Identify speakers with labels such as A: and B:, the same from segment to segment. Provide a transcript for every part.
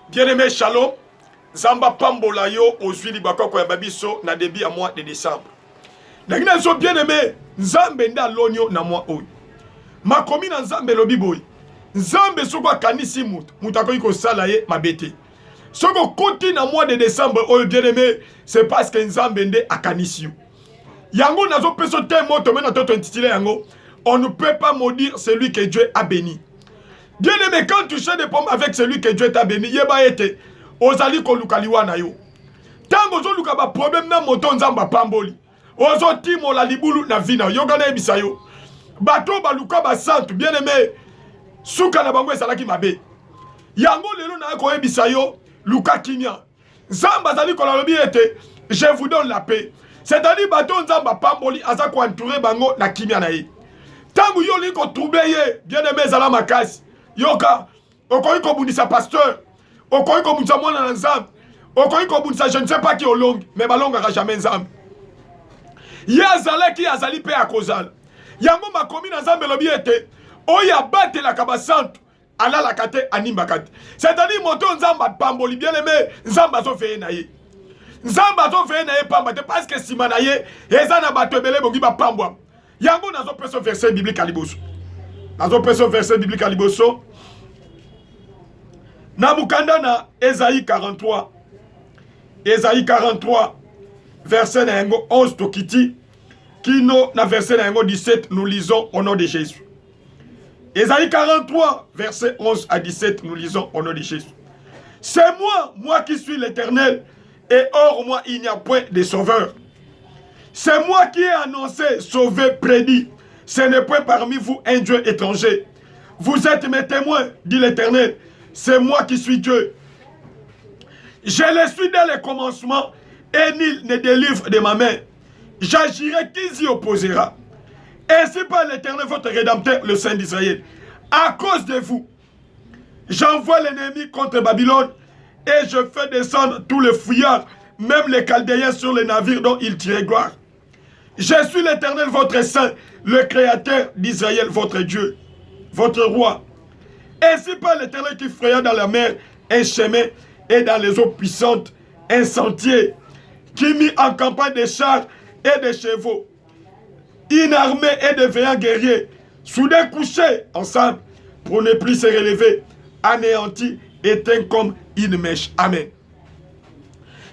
A: Bien-aimé, shalom. Zamba pambola yo ozwili bakoko ya babiso na début à mois de décembre. Nagina so bien-aimé, Nzambe nda lonyo na mois oyo. Makomi na Nzambe lobi boy. Nzambe soko akanisi mutu, mutu akoki kosala ye mabete. Soko koti na mois de décembre oyo bien-aimé, c'est parce que Nzambe nde akanisi yo. Yango nazo peso te moto mena toto intitulé yango. On ne peut pas maudire celui que Dieu a béni. Bien-aimé, quand tu cherches des pommes avec celui que Dieu t'a béni, yeba ete ozali kolukaliwa na yo. Tango zo luka ba problème na moto nzamba pamboli. Ozo timo la libulu na vina. Yoga na ebisa yo. Bato ba luka ba santu, bien-aimé. Suka na bango esalaki mabe. Yango lelo na ko ebisa yo, luka kimia. Nzamba zali kolalobi ete je vous donne la paix. C'est-à-dire bato nzamba pamboli aza ko entourer bango na kimia na ye. Tango yo liko trouble ye, bien-aimé zala makasi. Yoka, okoyi kobundisa pasteur, okoyi kobundisa mwana na Nzambe, okoyi kobundisa je ne sais pas qui au long, mais balongaka jamais Nzambe. Yazalaki azali pe akozala. Yango makomi na Nzambe lobi ete, oya batelaka basantu, alalaka te animbaka te. C'est-à-dire moto Nzamba pamboli bien aimé, Nzamba zo feye na ye. Nzamba zo feye na ye pamba te parce que sima na ye, eza na bato ebele bongi ba pambwa. Yango nazo peso verset biblique à liboso. Nazo peso verset biblique à liboso. Namukanda na Esaïe 43. Esaïe 43, verset 11 tokiti. Kino na verset 17, nous lisons au nom de Jésus. Esaïe 43, verset 11 à 17, nous lisons au nom de Jésus. C'est moi qui suis l'Éternel, et hors moi il n'y a point de sauveur. C'est moi qui ai annoncé, sauvé, prédit. Ce n'est point parmi vous un Dieu étranger. Vous êtes mes témoins, dit l'Éternel. C'est moi qui suis Dieu. Je le suis dès le commencement et nul ne délivre de ma main. J'agirai qui s'y opposera. Ainsi par l'Éternel, votre Rédempteur, le Saint d'Israël. À cause de vous, j'envoie l'ennemi contre Babylone et je fais descendre tous les fouillards, même les Chaldéens sur les navires dont ils tiraient gloire. Je suis l'Éternel, votre Saint, le Créateur d'Israël, votre Dieu, votre Roi. Ainsi par l'Éternel qui fraya dans la mer un chemin et dans les eaux puissantes un sentier, qui mit en campagne des chars et des chevaux, une armée et de veillants guerriers, soudain couchés ensemble pour ne plus se relever, anéantis, éteints comme une mèche. Amen.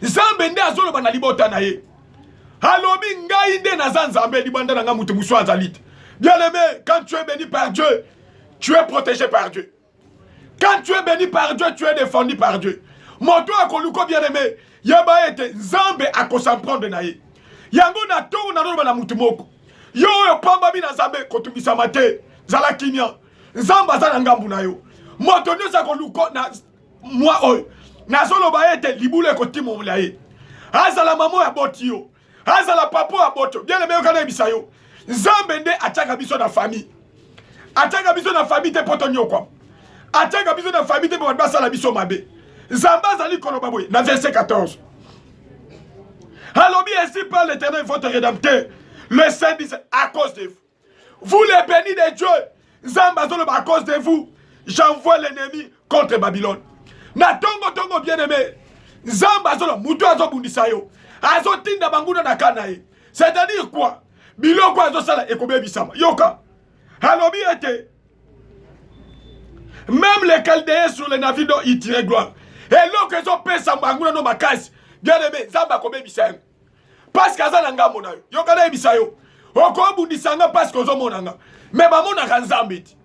A: Nzambe nde azolo bana libota na ye. Alobi ngai nde naza Nzambe libanda na nga mutu musu azalit. Bien-aimé, quand tu es béni par Dieu, tu es protégé par Dieu. Quand tu es béni par Dieu, tu es défendu par Dieu. Moto akoluko bien-aimé, yaba ete Nzambe akosan prendre na ye. Yango na tongo na roba na mutu moko. Yo yo pamba bi na Nzambe kotumisa mate, zala kimia. Nzamba za ngambu na yo. Moto nyosa koluko na moi oy. Na solo ba ete libule kotimo mula ye. Azala mamo ya boti yo. Azala papo ya boto. Bien-aimé yo kana bisa yo. Nzambe nde ataka biso na famille. Ataka biso na famille te poto nyokwa. Ataka biso na famille te poto basa la biso mabe. Nzamba zali koloba boy na verset 14. Alobi ainsi par l'Éternel votre Rédempteur, le Saint dit à cause de vous. Vous les bénis de Dieu. Nzamba zoloba à cause de vous. J'envoie l'ennemi contre Babylone. Na tongo bien-aimé. Nzamba zolo mutu azo bundisa yo. Azo tinda banguna na kanae. C'est-à-dire quoi? Biloko azo sala ekobe bisama. Yoka. Alobi ete. Même les Chaldéens sur les navires dont ils tiraient gloire. Et l'autre ils ont payé sa banguna no makasi. Bien-aimé, Nzamba kobe bisama. Parce que azala nga mona yo. Yoka na ebisa yo. Oko bundisa nga parce que ozo monanga. Mais ba mona ka Nzambe ti.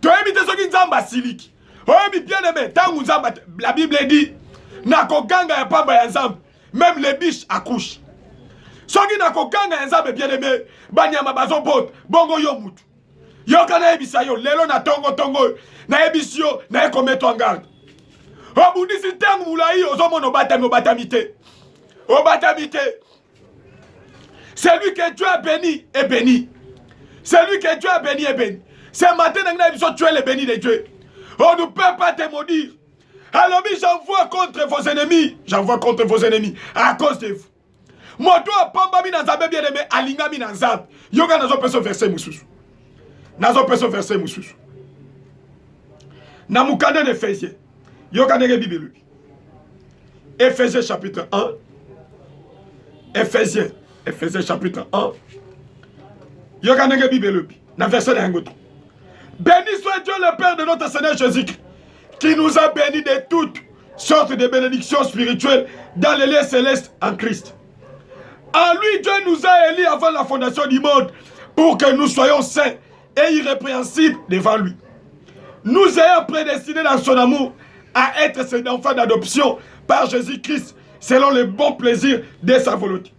A: To ebite soki Nzamba siliki. Oh bien-aimé, tant Nzamba la Bible dit nako ganga ya pamba ya Nzambe. Même les biches accouchent. Soki nako ganga ya Nzambe bien-aimé, banyama bazo bot, bongo yo mutu. Yo kana ebisa yo, lelo na tongo, na ebisio, na ekometo en garde. Obundisi tangu mulai ozomono obatamite. Obatamite. Celui que Dieu a béni est béni. Celui que Dieu a béni est béni. Ce matin, tu es le béni de Dieu. On ne peut pas te maudire. Alors, j'envoie contre vos ennemis. J'envoie contre vos ennemis à cause de vous. Moto pamba mi Nzambe bien aimé alinga mi Nzambe. Yoga nazo peso verset mususu. Nazo peso verset mususu. Na mukande de Efésien. Yoga nege Bible. Éphésiens chapitre 1. Éphésiens chapitre 1. Yoganenge Bibelubi. Dans verset 1. Béni soit Dieu le Père de notre Seigneur Jésus-Christ, qui nous a bénis de toutes sortes de bénédictions spirituelles dans les lieux célestes en Christ. En lui, Dieu nous a élus avant la fondation du monde pour que nous soyons saints et irrépréhensibles devant lui. Nous ayons prédestinés dans son amour à être ses enfants d'adoption par Jésus-Christ selon le bon plaisir de sa volonté.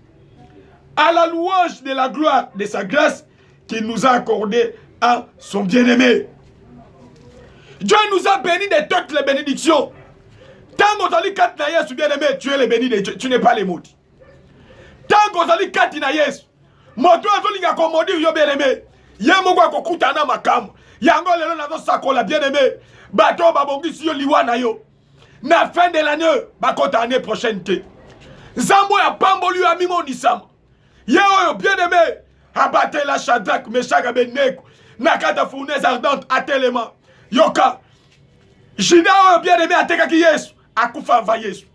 A: À la louange de la gloire de sa grâce qu'il nous a accordée à son bien-aimé. Dieu nous a bénis de toutes les bénédictions. Tant qu'on t'a dit quatre na Yesu bien-aimé, tu es le béni de Dieu, tu n'es pas les maudits. Tant qu'on t'a dit quatre na Yesu, moto azolinga komodi yo bien-aimé, yemo kwa kokutana makamu, yango lelo nazo sakola bien-aimé, bato babongisi yo liwa na yo. Na fin de l'année, bakota année prochaine te. Zambo ya pambolu ya mimo nisama. Yo bien-aimé, abatez la Shadrach, Meshach, Abednego, nakata fournaise ardente à tellement. Yoka, Jida bien-aimé ateka ki Yesu, akufa va Yesu.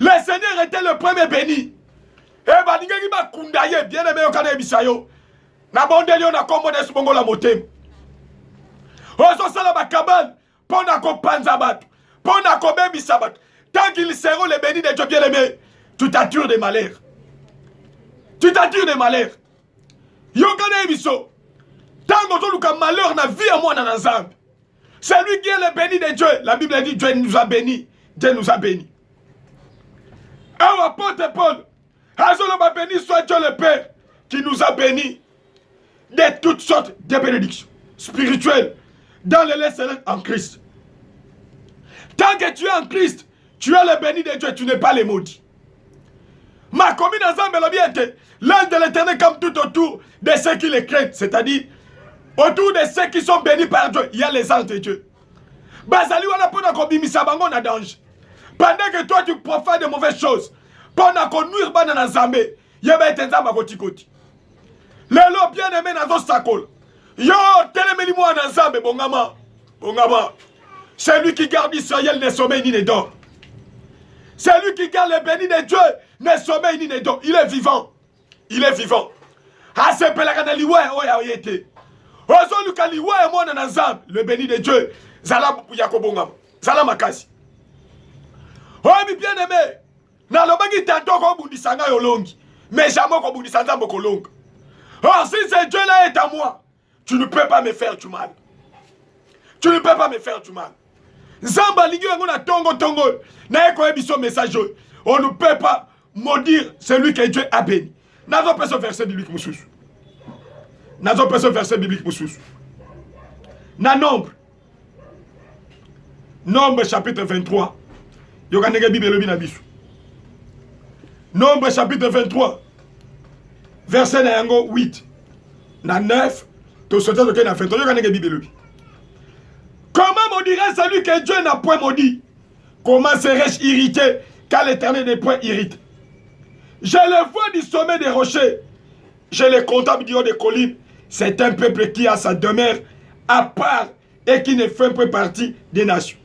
A: Le Seigneur était le premier béni. Et baningeki ba kundaye bien-aimé yokana ebisayo. Na bondelio na kombo de subongo la motem. Oso sala ba kabane, pona ko panza bato, pona ko bebisa bato. Tant qu'ils seront les bénis de Dieu bien-aimé, tu t'attires des malheurs. Tu t'attires des malheurs. Yokana ebiso. Tant que tu as malheur na vie à moi dans la zambe. C'est lui qui est le béni de Dieu. La Bible dit Dieu nous a bénis. Dieu nous a bénis. Alors apôtre Paul, Azoloba béni soit Dieu le Père qui nous a bénis de toutes sortes de bénédictions spirituelles dans les lieux célestes en Christ. Tant que tu es en Christ, tu es le béni de Dieu, tu n'es pas le maudit. Ma commune ensemble l'ange de l'Éternel comme tout autour de ceux qui le craignent, c'est-à-dire autour de ceux qui sont bénis par Dieu, il y a les anges de Dieu. Bazali wana pona kobimisa bango na danger. Pendant que toi tu profanes de mauvaises choses, pona ko nuire bana na zambe, yeba etenzamba koti koti. Lelo bien aimé nazo sakol. Yo telemeli moi na zambe bongama. Bongama. C'est lui qui garde Israël ne sommeille ni ne dort. C'est lui qui garde les bénis de Dieu ne sommeille ni ne dort. Il est vivant. Il est vivant. Ase pelaka liwe oya oyete. Ozo lukali liwe moi na zambe, le béni de Dieu. Zala yakobongama. Zala makasi. Oh bien aimé. Na lobaki tanto ko bundisanga yolongi. Mais jamais ko bundisanga mokolonga. Oh si ce Dieu là est à moi, tu ne peux pas me faire du mal. Tu ne peux pas me faire du mal. Zamba ligi yango na tongo tongo. Na eko ebiso message. On ne peut pas maudire celui que Dieu a béni. Nazo pas ce verset biblique moussous. Nazo pas ce verset biblique moussous. Na nombre. Nombre chapitre 23. Yokanege Bible na bisu. Nombre chapitre 23. Verset na yango 8. Na 9. To sote de na 23. Yokanege Bible. Comment maudirait celui que Dieu n'a point maudit? Comment serais-je irrité car l'Éternel n'est point irrité? Je le vois du sommet des rochers. Je le contemple du haut des collines. C'est un peuple qui a sa demeure à part et qui ne fait pas partie des nations.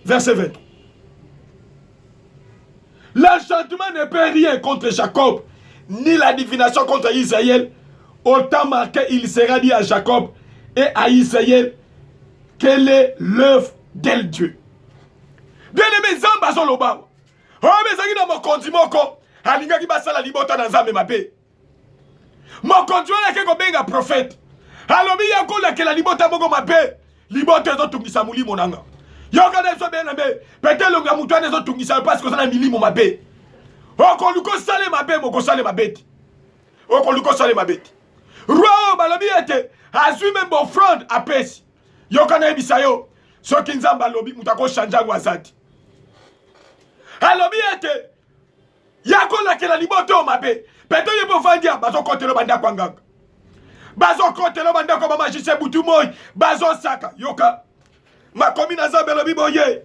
A: Verset 23. L'enchantement ne peut rien contre Jacob, ni la divination contre Israël. Autant marqué, il sera dit à Jacob et à Israël quelle est l'œuvre de Dieu. Bien aimé, Zamba Zoloba. Oh, mais ça y est dans mon condimoko. Alinga qui basa la libota dans Zambé Mapé. Mon conduit là qui est un prophète. Alors, il y a encore la libota mogo Mapé. Libota est tout qui s'amouli mon anga. Yokane so bien aimé. Peut-être le gamutoine est tout qui s'amouli parce que ça n'a mili mon Mapé. Oh, qu'on lui consale Mapé, mon consale ma bête. Oh, qu'on lui consale ma bête. Roi, balobi était. Azu même bon front à pèse. Yokane bisayo. Ce qui nzamba lobi, moutako chanja wazati. Alobi était. Yako la ke la libote o mabe. Peto yebo vandia bazo kote lo banda kwanganga. Bazo kote lo banda ko mama jise butu moy. Bazo saka yoka. Ma commune azambe lobi boye.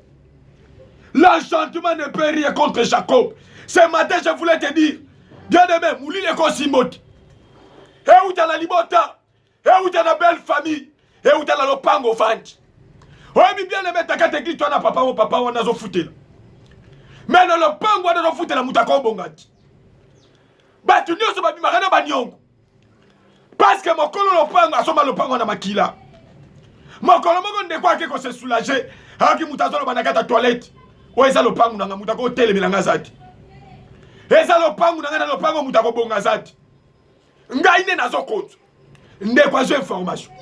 A: L'enchantement ne peut rien contre Jacob. Ce matin je voulais te dire. Bien aimé, mouli le kosimoti. Et où t'as la libota. Et où t'as la belle famille. Et où t'as la lopango vandi. Oh mi bien aimé ta catégorie toi na papa mon papa on a zo fouté. Mais dans le pango wana no futa na mutako bongati. Batu nyonso babimaka na banyongo. Parce que mokolo lopango asomba lopango na makila. Mokolo moko ndeko akeko se soulager. Aki mutazolo banakata toilette. O eza lopango nanga mutako telemela ngazati. Eza lopango nanga na lopango mutako bonga zati. Ngai ne nazo konzo. Ndeko azo information.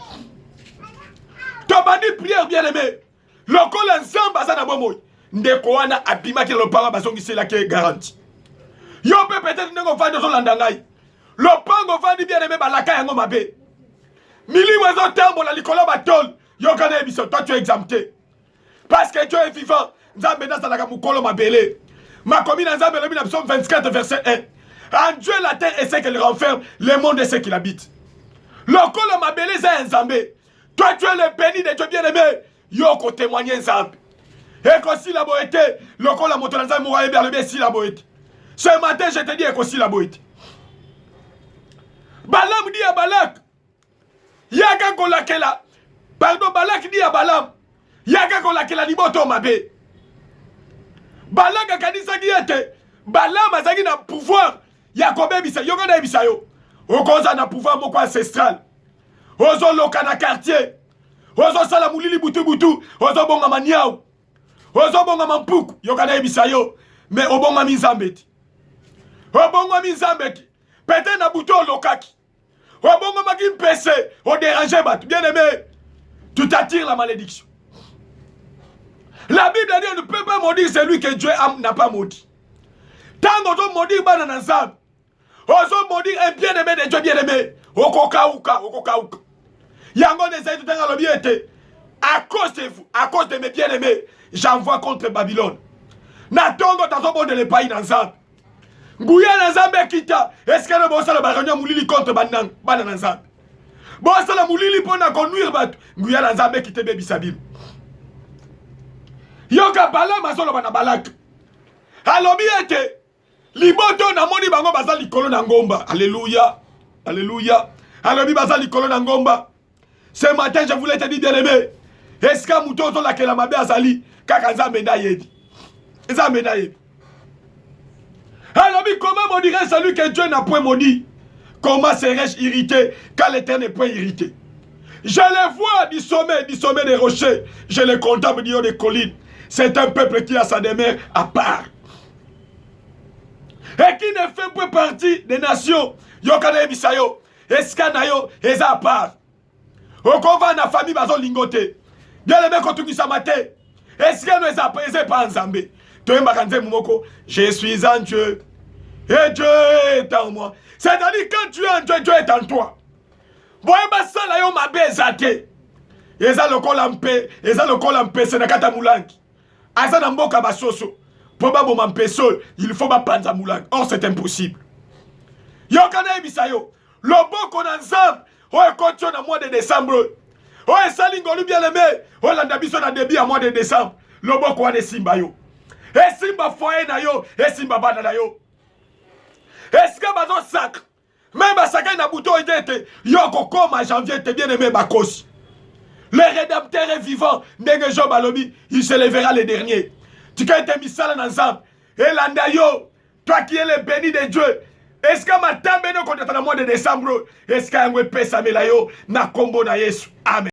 A: Tobandi prière bien aimé. Lokola nzamba za na bomoy. Ndeko wana abimaki lopango bazongisela ke garantie. Yo peut-être ndeko vandi zo landangai. Lopango vandi bien aimé balaka yango mabe. Milimo ezo tambola likolo batol. Yo kana ebiso toi tu es exempté. Parce que Dieu est vivant. Nzambe nazalaka mukolo mabele. Ma commune Nzambe lobi na Psaume 24 verset 1. En Dieu la terre et ce qu'elle renferme, le monde et ce qu'il habite. Lokolo mabele za Nzambe. Toi tu es le béni de Dieu bien-aimé. Yo ko témoigner Nzambe. Et que si la boété, lokolo moto na Nzambe moya bien le si la boété. Ce matin je te dis que si la boété. Balam dit à Balak. Yaka kolakela. Pardon, Balak dit à Balam. Yaka kolakela liboto mabe. Balak akanisa giete. Balam azaki na pouvoir. Yakobe bisa. Yoko na bisa yo. Okoza na pouvoir moko ancestral. Ozo loka na quartier. Ozo sala mulili butu butu. Ozo bonga maniao. Ozo bonga mampuku. Yoko na bisa yo. Mais obonga mizambeti. Obonga mizambeti. Peut-être na butu lokaki. Obonga maki mpese. O déranger bat. Bien aimé. Tu t'attires la malédiction. La Bible dit on ne peut pas maudire celui que Dieu n'a pas maudit. Tant qu'on maudit Bananazam, on maudit un bien-aimé de Dieu bien-aimé. Okokauka. Yango n'essaye tout à l'objet. À cause de vous, à cause de mes bien-aimés, j'envoie contre Babylone. Natongo tazobo de l'epaï Nanzam. Ngouya Nanzam kita. Est-ce que le bossa le baronnier moulili contre Bananazam? Bossa la moulili pour na conduire bat. Ngouya Nanzam kita bebi sabim. Yoka Balam azolo bana Balak. Alobi ete liboto na moni bango baza likolo na ngomba. Alléluia. Alléluia. Alobi baza likolo na ngomba. Ce matin je voulais te dire bien aimé. Est-ce que mutozo la kela mabe azali kaka Nzambe na yedi. Nzambe na yedi. Alobi comment maudirait celui que Dieu n'a point maudit? Comment serais-je irrité quand l'Éternel n'est point irrité? Je les vois du sommet des rochers. Je les contemple du haut des collines. C'est un peuple qui a sa demeure à part. Et qui ne fait pas partie des nations. Yokana Ebisayo. Eskanayo. Eza à part. Okova na famille bazo lingote. Bien les mecs ont tout ça matin. Eskano eza pas en Zambé. Toi mbakanze mumoko. Je suis en Dieu. Et Dieu est en moi. C'est-à-dire quand tu es en Dieu, Dieu est en toi. Voyez ma sala yo ma bezate. Eza lokola mpe senakata mulangi. Asa na mboka basoso. Po ba boma mpeso, il faut ba panza mulangi. Or c'est impossible. Yo kana ebisayo. Loboko na Nzambe. O ekotio na mois de décembre. O esalingo lu bien aimé. O landa biso na début à mois de décembre. Loboko wa de simba yo. E simba foye na yo, e simba bana na yo. Est-ce que bazo sacre? Même à Sakai Nabuto était, Yoko comme à janvier, t'es bien aimé Bakos. Le rédempteur est vivant, Nenge Job Alobi, il se lèvera le dernier. Tu as été mis ça ensemble. Et l'andayo, toi qui es le béni de Dieu, est-ce que ma tambe no contre le mois de décembre, est-ce qu'il y a un peu de pesa melayo, na combo na Yesu? Amen.